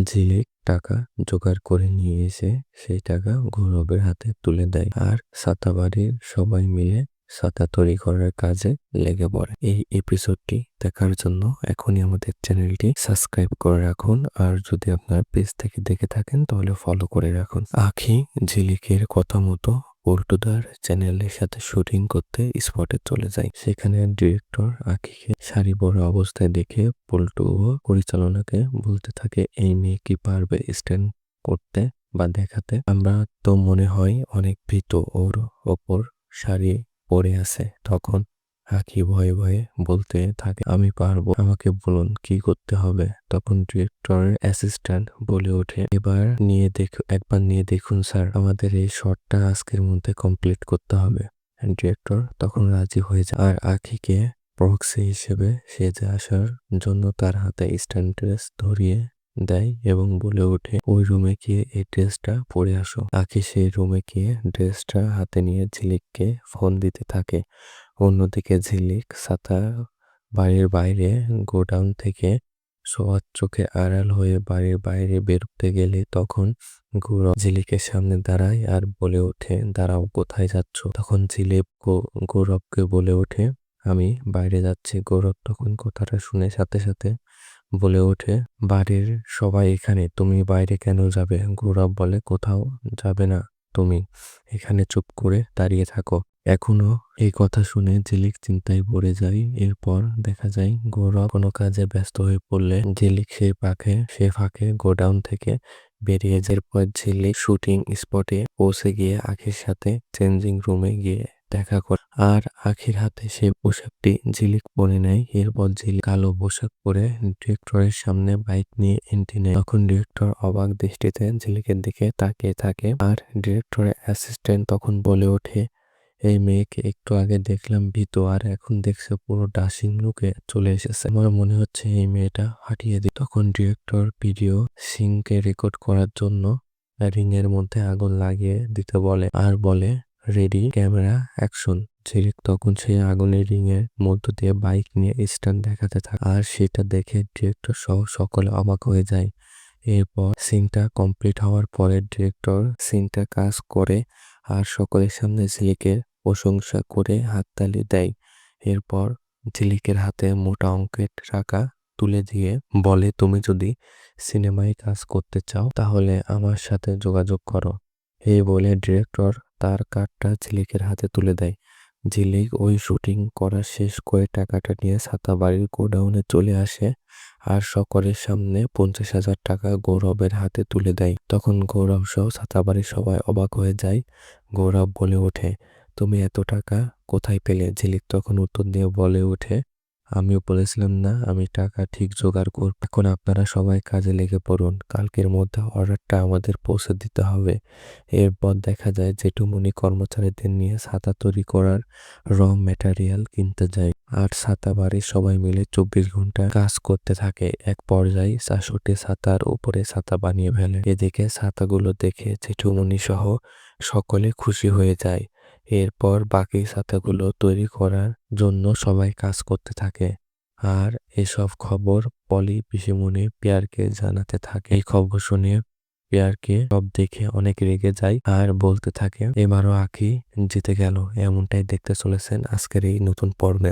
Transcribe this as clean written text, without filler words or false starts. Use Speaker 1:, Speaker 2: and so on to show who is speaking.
Speaker 1: ঝিলিক টাকা জোগাড় করে নিয়ে এসে সেই টাকা গৌরবের হাতে তুলে দেয় আর ছাতাবাড়ির সবাই মিলে ছাতা তৈরি করার কাজে লেগে পড়ে। এই এপিসোডটি দেখার জন্য এখনই আমাদের চ্যানেলটি সাবস্ক্রাইব করে রাখুন, আর যদি আপনার পেজ থেকে দেখে থাকেন তাহলে ফলো করে রাখুন। আখি ঝিলিকের কথা মতো পল্টুদার চ্যানেলের সাথে শুটিং করতে স্পটে চলে যায়। সেখানে ডিরেক্টর আখিকে শাড়ি পরা অবস্থায় দেখে পল্টু ও পরিচালনাকে বলতে থাকে, এই মেয়ে কি পারবে স্ট্যান্ড করতে বা দেখাতে? আমরা তো মনে হয় অনেক ভীত ওর ওপর শাড়ি পরে আছে। তখন আখি ভয়ে ভয়ে বলতে থাকে, আমি পারবো, আমাকে বলুন কি করতে হবে। তখন ডিরেক্টরের অ্যাসিস্ট্যান্ট বলে ওঠে, একবার নিয়ে দেখুন স্যার, আমাদের এই শটটা আজকের মধ্যে কমপ্লিট করতে হবে। ডিরেক্টর তখন রাজি হয়ে যায় আর আখিকে প্রক্সি হিসেবে সেজে আসার জন্য তার হাতে স্ট্যান্ড ড্রেস ধরিয়ে দেয় এবং বলে ওঠে, ওই রুমে গিয়ে এই ড্রেসটা পরে আসো। আখি সেই রুমে গিয়ে ড্রেসটা হাতে নিয়ে ঝিলিককে ফোন দিতে থাকে। অন্যদিকে ঝিলিক ছাতা বাড়ির বাইরে গোডাউন থেকে সবার চোখে আড়াল হয়ে বাড়ির বাইরে বেরোতে গেলে তখন গৌরব ঝিলিকের সামনে দাঁড়ায় আর বলে ওঠে, দাঁড়াও, কোথায় যাচ্ছ? তখন ঝিলিক গৌরবকে বলে ওঠে, আমি বাইরে যাচ্ছি। গৌরব তখন কথাটা শুনে সাথে সাথে বলে ওঠে, বাড়ির সবাই এখানে, তুমি বাইরে কেন যাবে? গৌরব বলে, কোথাও যাবে না, তুমি এখানে চুপ করে দাঁড়িয়ে থাকো। এখনো এই কথা শুনে ঝিলিক চিন্তায় পড়ে যায়। এরপর দেখা যায় গৌরব কোনো কাজে ব্যস্ত হয়ে পড়লে ঝিলিক সে ফাঁকে গোডাউন থেকে বেরিয়ে যায়। এরপর ঝিলিক শুটিং স্পটে পৌঁছে গিয়ে আখির সাথে চেঞ্জিং রুমে গিয়ে দেখা করে আর আখির হাতে সেই পোশাকটি ঝিলিক পরে নেয়। এরপর ঝিলিক কালো পোশাক পরে ডিরেক্টরের সামনে বাইক নিয়ে এন্ট্রি নেয়। তখন ডিরেক্টর অবাক দৃষ্টিতে ঝিলিকের দিকে তাকিয়ে থাকে আর ডিরেক্টরের অ্যাসিস্ট্যান্ট তখন বলে ওঠে, এই মেয়েকে একটু আগে দেখলাম ভীত, আর এখন দেখছে পুরো ডাসিং লুকে চলে এসেছে। আমার মনে হচ্ছে এই মেয়েটা হাঁটিয়ে দিই। তখন ডিরেক্টর ভিডিও সিনকে রেকর্ড করার জন্য রিং এর মধ্যে আগুন লাগিয়ে দিতে বলে আর বলে, রেডি, ক্যামেরা, অ্যাকশন। ঝিলিক তখন সেই আগুনের রিং এর মধ্য দিয়ে বাইক নিয়ে স্ট্যান্ড দেখাতে থাকে আর সেটা দেখে ডিরেক্টর সহ সকলে অবাক হয়ে যায়। এরপর সিনটা কমপ্লিট হওয়ার পরে ডিরেক্টর সিনটা কাজ করে আর সকলের সামনে ঝিলিকের প্রশংসা করে হাততালি দেয়। এরপর ঝিলিকের হাতে মোটা অঙ্কের টাকা তুলে দিয়ে বলে, তুমি যদি সিনেমায় কাজ করতে চাও তাহলে আমার সাথে যোগাযোগ করো। এই বলে ডিরেক্টর তার কার্ডটা ঝিলিকের হাতে তুলে দেয়। ঝিলিক ওই শুটিং করা শেষ করে টাকাটা নিয়ে ছাতাবাড়ির গোডাউনে চলে আসে আর সকলের সামনে 50,000 টাকা গৌরবের হাতে তুলে দেয়। তখন গৌরব সহ ছাতাবাড়ির সবাই অবাক হয়ে যায়। গৌরব বলে ওঠে, তুমি এত টাকা কোথায় পেলে? ঝিলিক তখন উত্তর দিয়ে বলে ওঠে, আমিও বলেছিলাম না আমি টাকা ঠিক জোগাড় করব। এখন আপনারা সবাই কাজে লেগে পড়ুন, কালকের মধ্যে অর্ডারটা আমাদের পৌঁছে দিতে হবে। এরপর দেখা যায় জেঠুমনি কর্মচারীদের নিয়ে ছাতা তৈরি করার র ম্যাটেরিয়াল কিনতে যায় আর ছাতা বাড়ির সবাই মিলে 24 ঘন্টা কাজ করতে থাকে। এক পর্যায়ে 400টি ছাতার উপরে ছাতা বানিয়ে ফেলে। এদিকে ছাতাগুলো দেখে জেঠুমনি সহ সকলে খুশি হয়ে যায়। এরপর বাকি ছাতাগুলো তৈরি করার জন্য সবাই কাজ করতে থাকে আর এসব খবর পলি পিসিমণি পিয়ারকে জানাতে থাকে। এই খবর শুনে পিয়ারকে সব দেখে অনেক রেগে যায় আর বলতে থাকে, এবারও আঁখি জিতে গেল। এমনটাই দেখতে চলেছেন আজকের এই নতুন পর্বে।